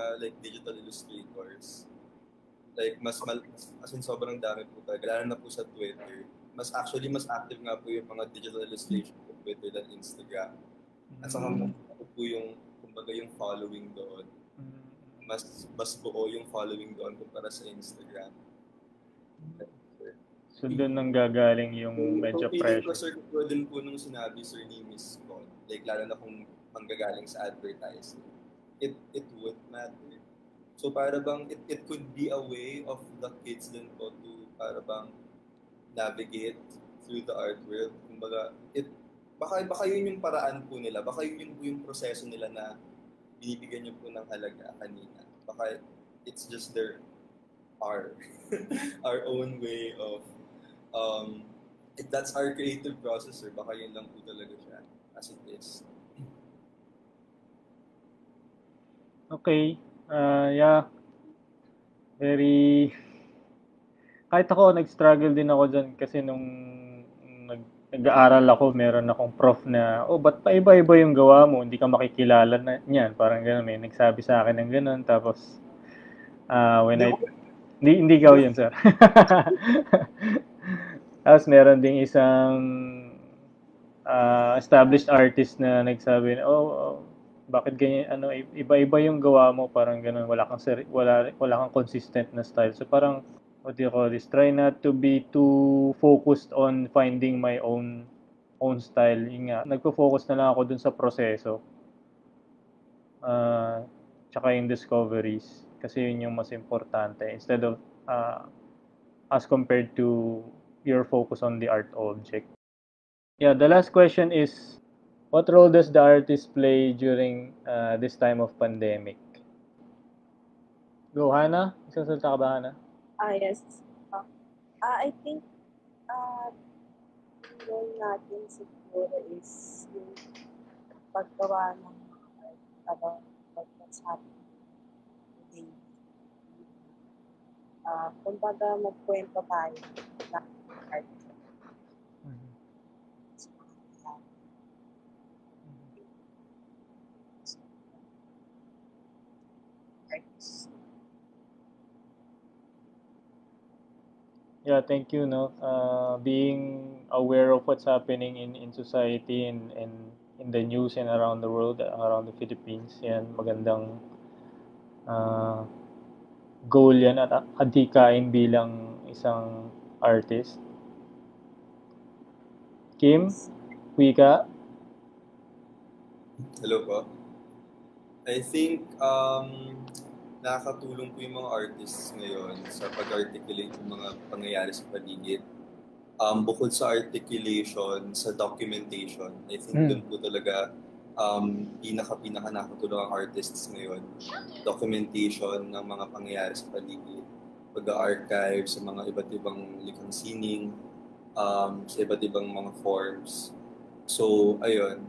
like digital illustrators. Like as in sobrang dami po talaga, lalo na po sa Twitter. Mas active nga po yung mga digital illustration sa Twitter than Instagram. At saka po yung kumbaga yung following doon. Mas buo yung following doon kumpara sa Instagram. So doon nang gagaling yung medyo pressure. So feeling ko sir, din po nung sinabi sir ni Miss Con, like lalo na kung manggagaling sa advertising, it would matter. So para bang it could be a way of the kids din po to para bang navigate through the art world. Kumbaga, baka yun yung paraan po nila, baka yun yung proseso nila na binibigyan niyo po ng halaga kanina. Baka it's just our own way of that's our creative process, sir. Baka yun lang po talaga siya as it is. Okay. Yeah. Very... Kahit ako, nag-struggle din ako dyan kasi nung nag-aaral ako, meron akong prof na, ba't pa iba-iba yung gawa mo? Hindi ka makikilala na niyan. Parang gano'n. May nagsabi sa akin ng gano'n. Tapos, hindi ikaw yun, sir. Tapos, meron ding isang established artist na nagsabi na, bakit ganyan, iba-iba yung gawa mo, parang gano'n, wala kang consistent na style. So parang, what do you call this? Try not to be too focused on finding my own style. Yung nga, nagpo-focus na lang ako dun sa proseso. Tsaka yung discoveries. Kasi yun yung mas importante. Instead of, as compared to your focus on the art object. Yeah, the last question is, what role does the artist play during this time of pandemic? Go, Hana? Isasalta ka ba, Hana? Yes. I think role natin siguro is yung paggawa ng about what's happening today. Kumbaga magkwento tayo ng art. Yeah, thank you. Being aware of what's happening in society and in the news and around the world, around the Philippines, yan, magandang goal yan at adhikain bilang isang artist. Kim, Wika? Hello po. I think nakakatulong po yung mga artists ngayon sa pag-articulate ng mga pangyayari sa paligid. Bukod sa articulation, sa documentation, I think doon po talaga pinaka nakatulong ang artists ngayon. Documentation ng mga pangyayari sa paligid, pag-archive sa mga iba't ibang likhang sining, sa iba't ibang mga forms. So, ayun.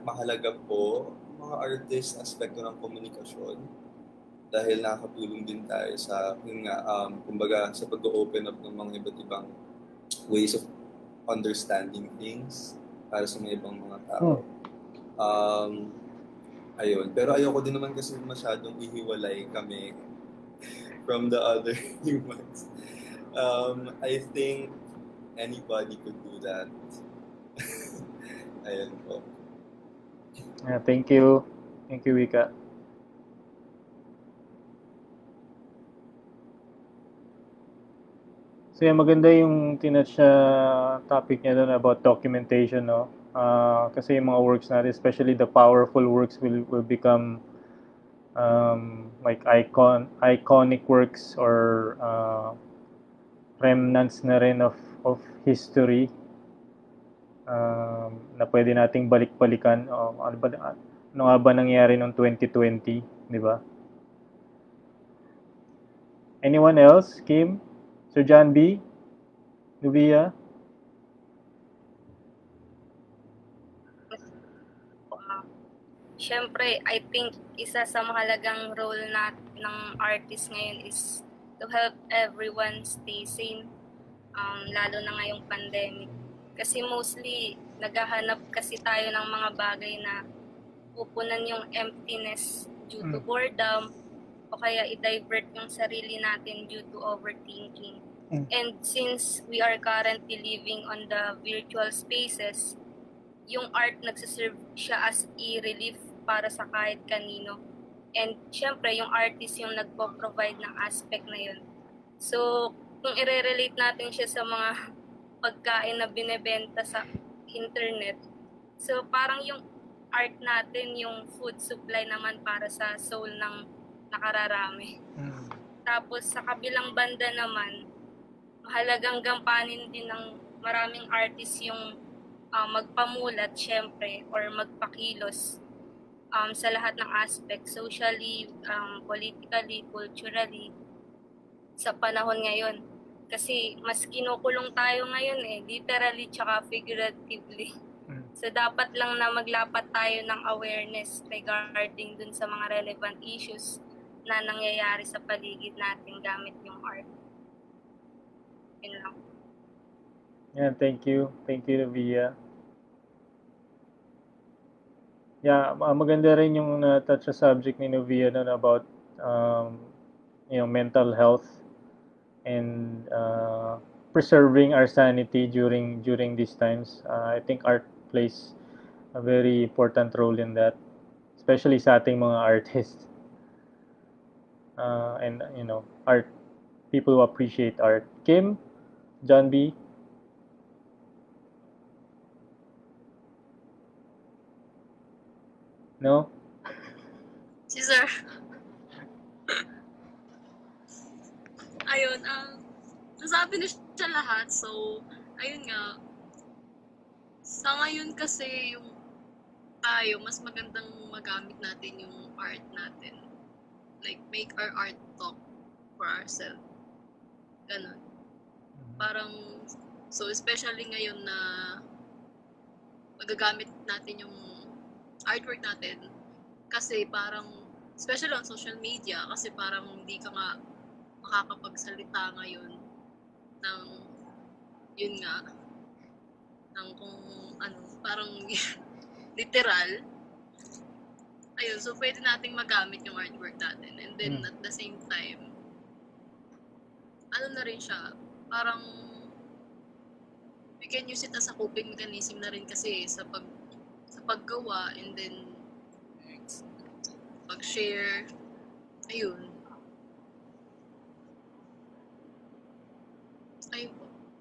Mahalaga po mga artist aspekto ng komunikasyon dahil nakakatulong din tayo sa kumbaga sa pag-open up ng mga iba't ibang ways of understanding things para sa mga ibang mga tao. Ayun. Pero ayoko din naman kasi masyadong ihiwalay kami from the other humans. I think anybody could do that. Ayun po. Yeah, thank you. Thank you, Wika. So, yeah, maganda yung tinatch topic niya doon about documentation, no? Kasi yung mga works natin, especially the powerful works will become like iconic works or remnants na rin of history. Na pwede nating balik-balikan. Ano nga ba nangyari noong 2020, di ba? Anyone else? Kim? Sir John B? Nubia? Siyempre, I think isa sa mahalagang role ng artist ngayon is to help everyone stay sane, lalo na ngayong pandemic. Kasi mostly, naghahanap kasi tayo ng mga bagay na pupunan yung emptiness due to Mm. boredom, o kaya i-divert yung sarili natin due to overthinking. Mm. And since we are currently living on the virtual spaces, yung art nagsiserve siya as a-relief para sa kahit kanino. And syempre, yung artist yung nagpo-provide ng aspect na yun. So, kung i-relate natin siya sa mga pagkain na binebenta sa internet, so parang yung art natin, yung food supply naman para sa soul ng nakararami. Mm. Tapos sa kabilang banda naman, mahalagang gampanin din ng maraming artist yung magpamulat syempre or magpakilos sa lahat ng aspect, socially, politically, culturally, sa panahon ngayon. Kasi mas kinukulong tayo ngayon literally tsaka figuratively. Mm. So dapat lang na maglapat tayo ng awareness regarding dun sa mga relevant issues na nangyayari sa paligid natin gamit yung art. Yun lang. Yeah, thank you. Thank you, Via. Yeah, maganda rin yung touch sa subject ni Novia about mental health and preserving our sanity during these times. I think art plays a very important role in that, especially sa ating mga artists. And art, people who appreciate art. Kim, John B. No? Si Sir. Ayun, nasabi na siya lahat. So, ayun nga. Sa ngayon kasi yung tayo, mas magandang magamit natin yung art natin. Like, make our art talk for ourselves. Ganon. Parang, so especially ngayon na magagamit natin yung artwork natin kasi parang especially on social media kasi parang hindi ka nga makakapagsalita ngayon ng yun nga ng kung ano parang literal ayun so pwede nating magamit yung artwork natin and then at the same time ano na rin siya parang we can use it as a coping mechanism na rin kasi sa paggawa and then pag-share ayun po.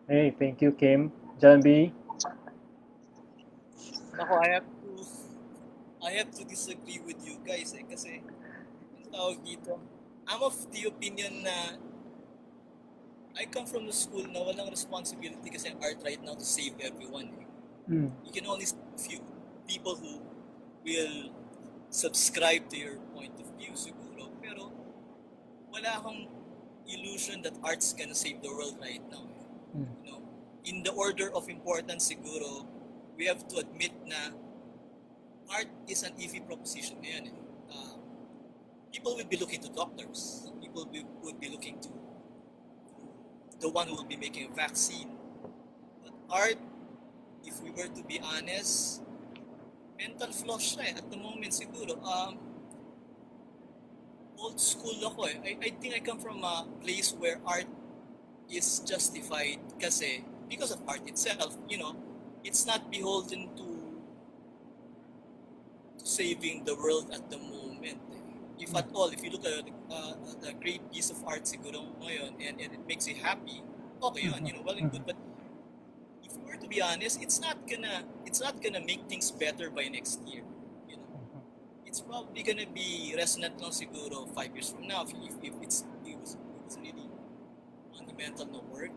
Hey, thank you, Kim. John B. Ako, I have to disagree with you guys kasi yung tawag dito I'm of the opinion na I come from the school na walang responsibility kasi art right now to save everyone. You can only save a few people who will subscribe to your point of view siguro. Pero wala akong illusion that art's gonna save the world right now. You know, in the order of importance siguro, we have to admit na art is an iffy proposition ngayon. People will be looking to doctors. People would be looking to the one who will be making a vaccine. But art, if we were to be honest, mental flaws siya at the moment siguro. Old school ako I think I come from a place where art is justified kasi because of art itself, you know, it's not beholden to saving the world at the moment. If at all, if you look at a great piece of art siguro ngayon and it makes you happy, okay yun, you know, well and good. But if we were to be honest, it's not gonna make things better by next year. You know, it's probably gonna be resonant lang siguro 5 years from now if it was really fundamental no work.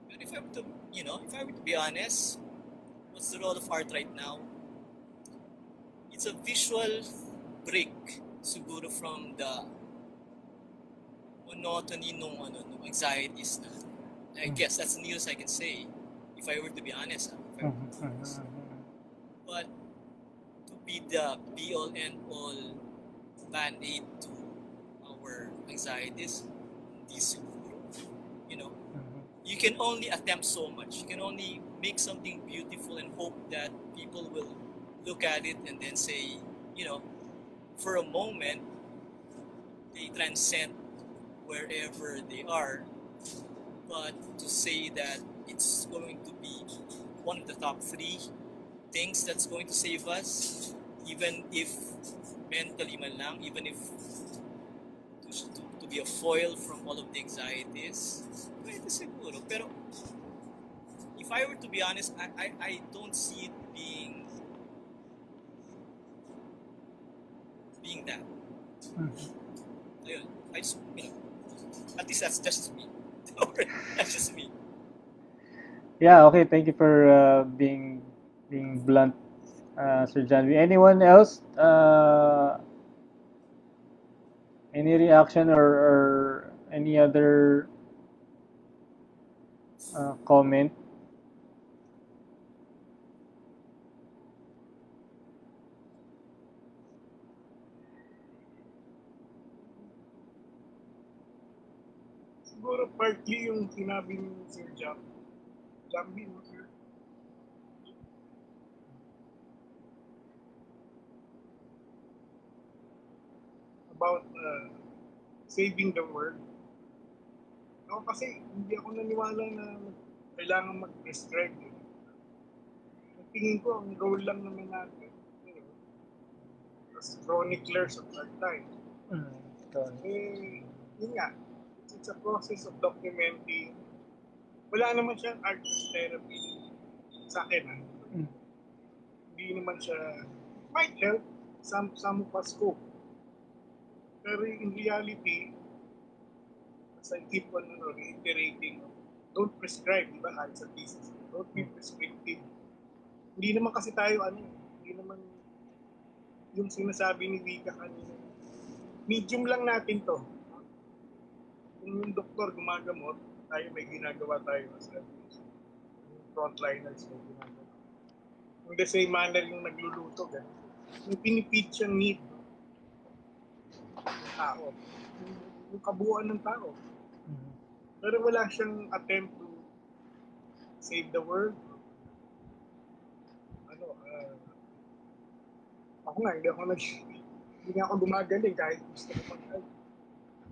But if I were to be honest, what's the role of art right now? It's a visual break siguro from the monotony nung anxieties na. I guess that's the news I can say if I were to be honest. But to be the be-all end-all band-aid to our anxieties, hindi siguro. You know, you can only attempt so much. You can only make something beautiful and hope that people will look at it and then say, for a moment, they transcend wherever they are. But to say that it's going to be one of the top 3 things that's going to save us, even if mentally man lang, even if to be a foil from all of the anxieties, pwede siguro. Pero if I were to be honest, I don't see it being that. Ayun, I just, at least that's just me. That's just me. Yeah, okay. Thank you for being blunt, Sir John. Anyone else? Any reaction or any other comment? Siguro partly yung sinabi ni Sir Jambi, no, sir? About saving the world. Ako kasi hindi ako naniwala na kailangan mag-prescribe. Tingin ko, ang goal lang naman natin, as chroniclers of our time. Yun nga, it's a process of documenting. Wala naman siyang artist therapy sa akin. Hindi naman siya, might help some of us cope. Pero in reality, as I keep on reiterating, don't prescribe, di ba? Sa thesis. Don't be prescriptive. Hindi naman kasi tayo, hindi naman yung sinasabi ni Vika kanina. Medium lang natin to. Kung yung doktor gumagamot, tayo may ginagawa tayo as yung frontliners may ginagawa. Kung the same manner yung nagluluto, may pinipit siyang need ng tao. Yung kabuuan ng tao. Pero wala siyang attempt to save the world. Ako nga, hindi nga ako gumagaling kahit gusto ko mag-help.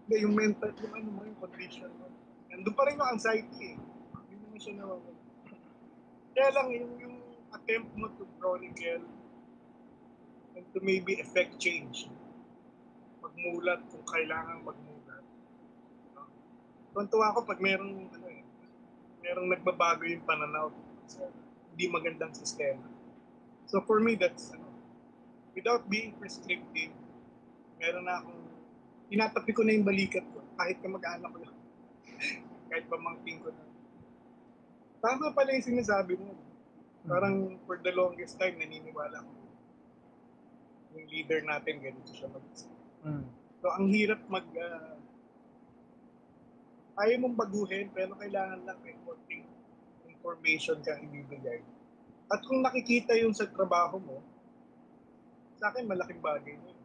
Hindi, yung mental, yung condition mo. Nandun pa rin yung anxiety Hindi naman siya nawawala. Kaya lang, yung attempt mo to chronicle and to maybe effect change. Magmulat kung kailangan magmulat. Tuntua ako pag merong nagbabago yung pananaw sa hindi magandang sistema. So for me, that's without being prescriptive, meron na akong tinatapi ko na yung balikat ko kahit kamag-anak ko lang. Kahit pamangkin ko na. Tama pala yung sinasabi mo. Parang for the longest time, naniniwala ko. Yung leader natin, ganito siya mag-isip. So, ang hirap ayaw mong baguhin, pero kailangan lang may konting information kang ibibigay. At kung nakikita yun sa trabaho mo, sa akin malaking bagay yun.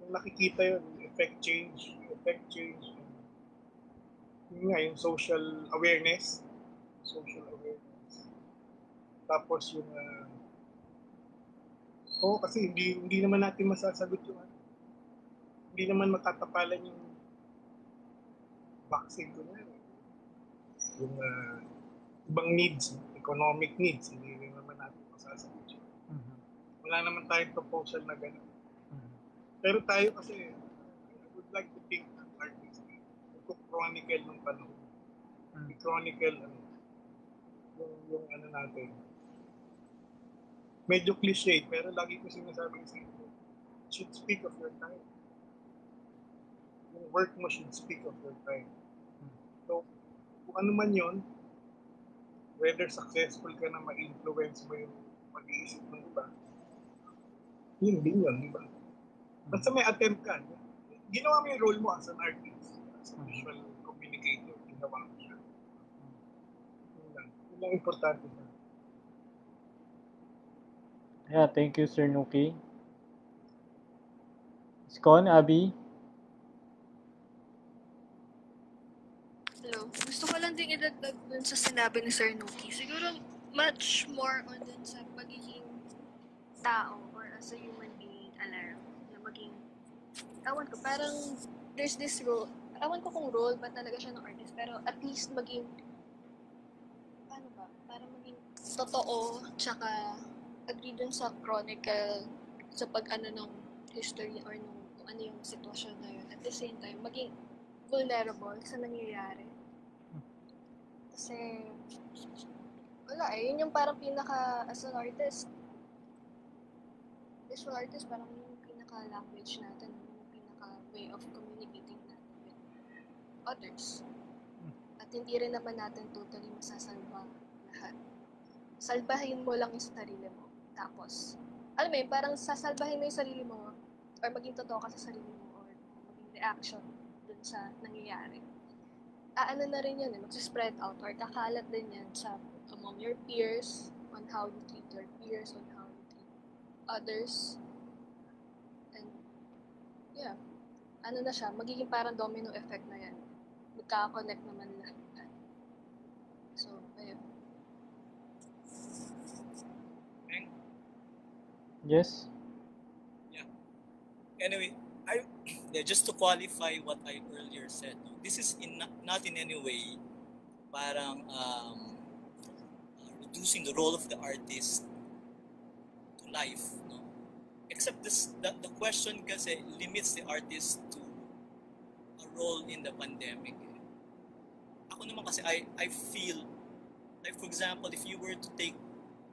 Kung nakikita yun, effect change. Yun nga, yung social awareness. Tapos yung kasi hindi naman natin masasagot yung hindi naman matatapalan yung vaccine ko na yung ibang needs, economic needs, hindi naman natin masasagot yun. Wala naman tayong proposal na gano'n. Pero tayo kasi, I would like to think ng artist, chronicle ng panahon. Chronicle, yung natin. Medyo cliche, pero lagi ko sinasabi sa inyo, should speak of your time. Yung work mo should speak of your time. So, kung ano man yun, whether successful ka na ma-influence mo yung pag-iisip ng iba, yun din yun, di ba? Basta may attempt ka. Ginawa mo yung role mo as an artist, as a visual communicator, ginawa mo siya. Yun lang importante siya. Yeah, thank you, Sir Nuki. Iskon, Abby? Hello. Gusto ko lang din idagdag dun sa sinabi ni Sir Nuki. Siguro much more on dun sa pagiging tao or as a human being alone na maging, ewan ko, parang there's this role, ewan ko kung role ba talaga siya ng artist, pero at least maging, paano ba, parang maging totoo, tsaka agree dun sa chronicle, sa pag-ano ng history or nung kung ano yung sitwasyon na yun. At the same time, maging vulnerable sa nangyayari. Kasi, wala yun yung parang pinaka, as an artist, visual artist, parang yung pinaka-language natin, yung pinaka-way of communicating natin with others. At hindi rin naman natin totally masasalba lahat. Salbahin mo lang yung sarili mo. Tapos, alam mo yun, parang sasalbahin mo yung sarili mo or maging totoo ka sa sarili mo or maging reaction dun sa nangyayari. Ano na rin yan, mag-spread out or kakalat din yan sa among your peers on how you treat your peers, on how you treat others. And, yeah, ano na siya, magiging parang domino effect na yan. Magkaka-connect naman lahat. So, ayun. Yes? Anyway, just to qualify what I earlier said, this is not in any way parang reducing the role of the artist to life, no? Except the question kasi limits the artist to a role in the pandemic. Ako naman kasi I feel like, for example, if you were to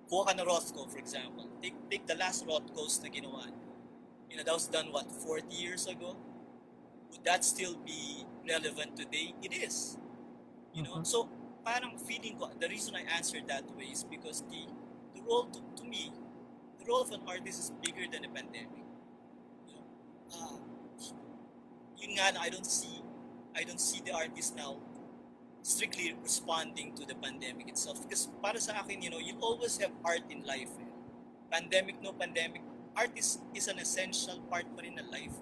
kuha ka na Rothko, for example, take the last Rothkos na ginawa, that was done 40 years ago. Would that still be relevant today? It is. So parang feeling ko, the reason I answered that way is because the role to me, the role of an artist is bigger than the pandemic. Yun nga na, I don't see the artist now strictly responding to the pandemic itself, because para sa akin, you always have art in life. Pandemic, no pandemic, art is an essential part pa rin ng life.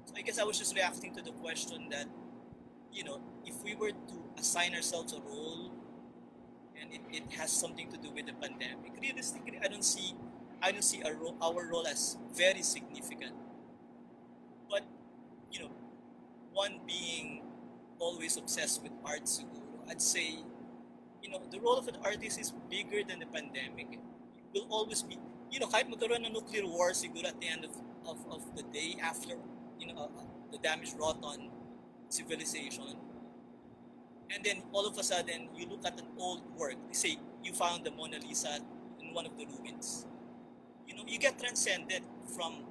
So I guess I was just reacting to the question that, if we were to assign ourselves a role and it has something to do with the pandemic, realistically, I don't see our role as very significant. But, one being always obsessed with art siguro, I'd say, the role of an artist is bigger than the pandemic. It will always be, kahit magkaroon ng nuclear war siguro at the end of the day, after the damage wrought on civilization, and then all of a sudden you look at an old work, say you found the Mona Lisa in one of the ruins, you get transcended from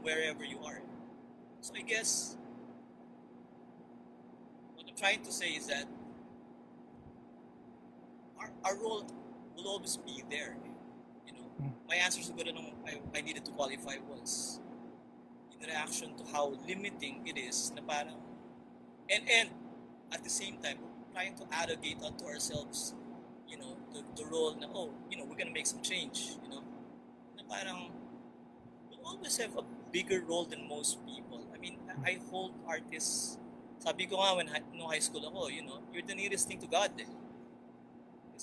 wherever you are. So I guess what I'm trying to say is that our role will always be there. My answer siguro nung I needed to qualify was in reaction to how limiting it is na parang, and at the same time trying to arrogate onto ourselves, the role na, we're gonna make some change, na parang we'll always have a bigger role than most people. I mean, I hold artists, sabi ko nga when no high school ako, you're the nearest thing to God.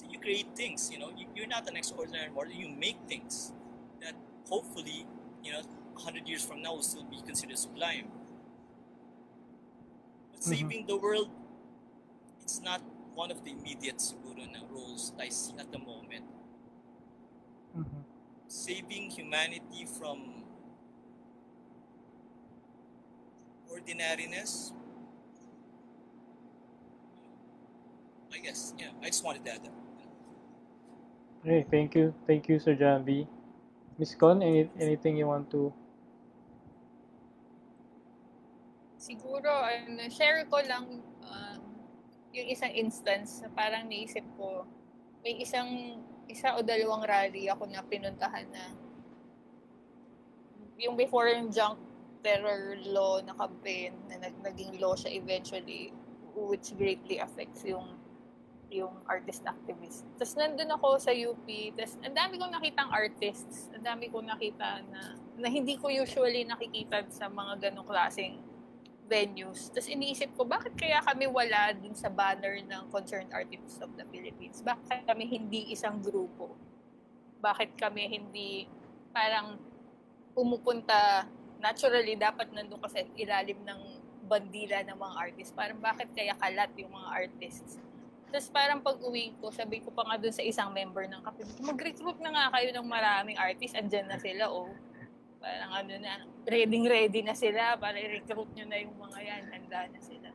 You create things, you're not an extraordinary mortal, you make things that hopefully, 100 years from now will still be considered sublime. But saving the world, it's not one of the immediate siguro na roles I see at the moment. Saving humanity from ordinariness, I guess, I just wanted that. Okay, thank you, Sir John B. Miss Con, anything you want to? Siguro, share ko lang yung isang instance na parang naisip ko, may isa o dalawang rally ako na pinuntahan na yung before yung junk terror law na campaign na naging law siya eventually, which greatly affects yung artist activist. Tapos nandun ako sa UP, tapos ang dami kong nakitang artists, ang dami kong nakita na hindi ko usually nakikita sa mga ganong klaseng venues. Tapos iniisip ko, bakit kaya kami wala dun sa banner ng Concerned Artists of the Philippines? Bakit kami hindi isang grupo? Bakit kami hindi parang pumupunta, naturally, dapat nandun ka sa ilalim ng bandila ng mga artists. Parang bakit kaya kalat yung mga artists? Tapos parang pag-uwi ko, sabi ko pa nga dun sa isang member ng kape, mag-recruit na nga kayo ng maraming artists, andyan na sila, parang ready na sila, para i-recruit nyo na yung mga yan, handa na sila.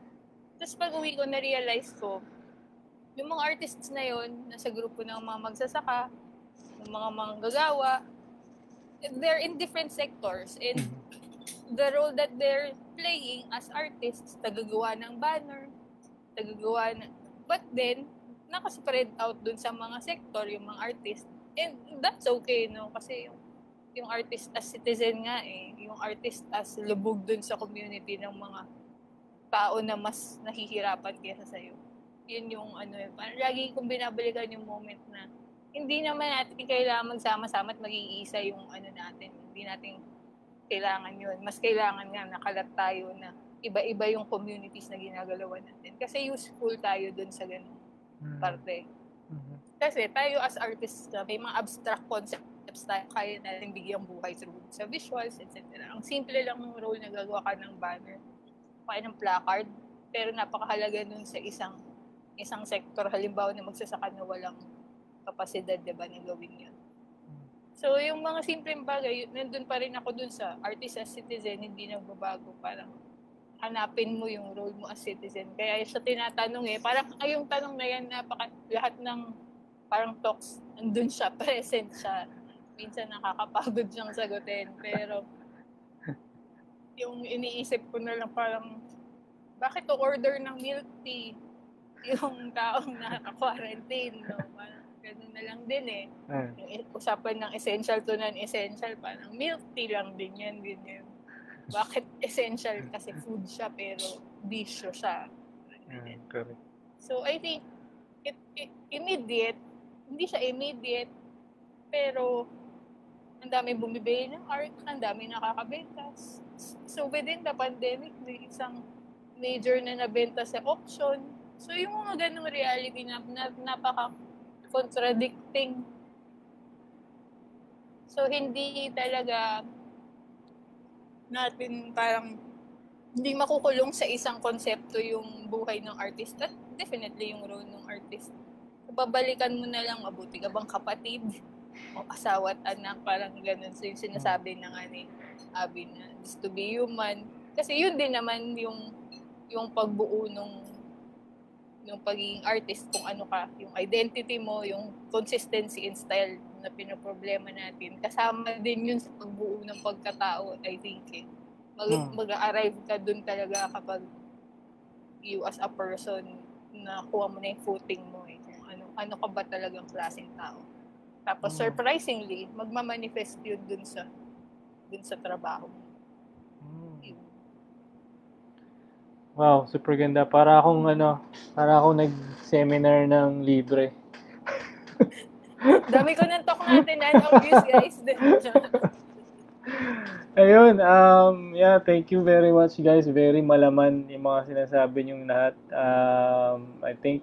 Tapos pag-uwi ko, na-realize ko, yung mga artists na yun, nasa grupo ng mga magsasaka, ng mga manggagawa, they're in different sectors, and the role that they're playing as artists, tagagawa ng banner, but then, nakaspread out dun sa mga sector, yung mga artist. And that's okay, no? Kasi yung artist as citizen nga yung artist as lubog dun sa community ng mga tao na mas nahihirapan kaysa sa'yo. Yun yung parang lagi kong binabalikan yung moment na hindi naman natin kailangan magsama-sama at mag-iisa yung natin. Hindi natin kailangan yun. Mas kailangan nga nakalat tayo na iba-iba yung communities na ginagalawan natin. Kasi useful tayo dun sa ganung parte. Kasi tayo as artists, may mga abstract concepts tayo, kaya natin bigyang buhay through sa visuals, etc. Ang simple lang ng role na gagawa ka ng banner, kaya ng placard, pero napakahalaga nun sa isang sector, halimbawa na magsasaka na walang kapasidad, diba, na gawin yun. So, yung mga simpleng bagay, nandun pa rin ako dun sa artist as citizen, hindi nagbabago. Parang hanapin mo yung role mo as citizen. Kaya siya tinatanong parang yung tanong na yan, lahat ng parang talks, nandun siya, present siya. Minsan nakakapagod siyang sagutin. Pero, yung iniisip ko na lang parang, bakit order ng milk tea yung taong naka-quarantine, no? Parang ganun na lang din Yung usapan ng essential to non-essential, parang milk tea lang din yan, ganyan. Bakit essential? Kasi food siya, pero bisyo siya. Correct. So, I think, immediate, hindi siya immediate, pero ang dami bumibili ng art, ang dami nakakabenta. So, within the pandemic, may isang major na nabenta sa auction. So, yung mga ganong reality na napaka-contradicting. So, hindi talaga natin parang hindi makukulong sa isang konsepto yung buhay ng artist at definitely yung role ng artist. So, babalikan mo na lang, mabuti ka bang kapatid o asawa at anak, parang ganun. So, yung sinasabi na nga ni Abby na just to be human. Kasi yun din naman yung pagbuo yung pagiging artist, kung ano ka, yung identity mo, yung consistency in style na pinoproblema natin. Kasama din yun sa pagbuo ng pagkatao, I think mag-arrive ka dun talaga kapag you as a person na kuha mo na yung footing mo kung ano ka ba talagang klaseng tao. Tapos surprisingly, magmamanifest yun dun sa trabaho mo. Wow, super ganda. Para akong nag-seminar ng libre. Dami ko ng talk natin, non-obvious guys. Ayun, thank you very much guys. Very malaman yung mga sinasabi niyong lahat. I think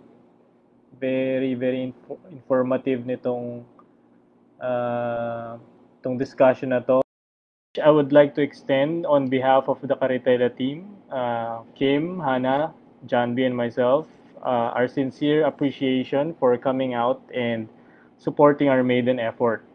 very, very informative nitong tong discussion na to. I would like to extend on behalf of the Karitela team, Kim, Hannah, John B, and myself, our sincere appreciation for coming out and supporting our maiden effort.